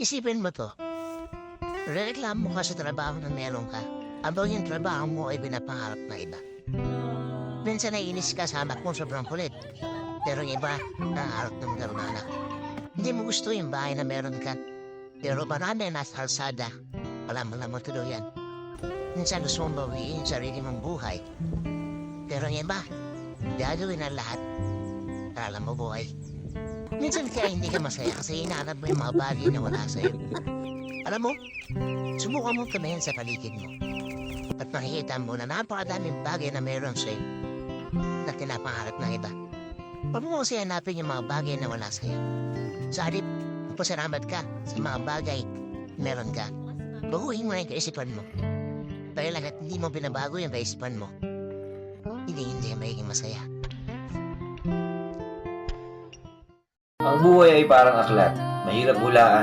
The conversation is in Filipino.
Isipin mo 'to, rereklamo ka sa trabaho na meron ka, habang yung trabaho mo ay pinapangarap ng iba. Minsan naiinis ka sa anak mo sobrang kulit, pero yung iba nangangarap ng magkaroon ng anak. Hindi mo gusto yung bahay na meron ka, pero marami na nasa kalsada, alam mo naman tuluyan. Minsan gusto mong bawiin yung sarili mong buhay, pero yung iba, gagawin ang lahat para mo buhay. Minsan kaya hindi ka masaya kasi hinahanap mo yung mga bagay na wala sa'yo. Alam mo, subukan mo tumingin sa paligid mo at makikita mo na napakadaming bagay na meron sa'yo na pinapangarap ng iba. Huwag mo kasi hanapin yung mga bagay na wala sa'yo. Sa halip, pasalamat ka sa mga bagay na meron ka. Baguhin mo na yung kaisipan mo. Dahil lang at hindi mo binabago yung kaisipan mo, hindi ka magiging masaya. Ang buhay ay parang aklat, mahirap hulaan.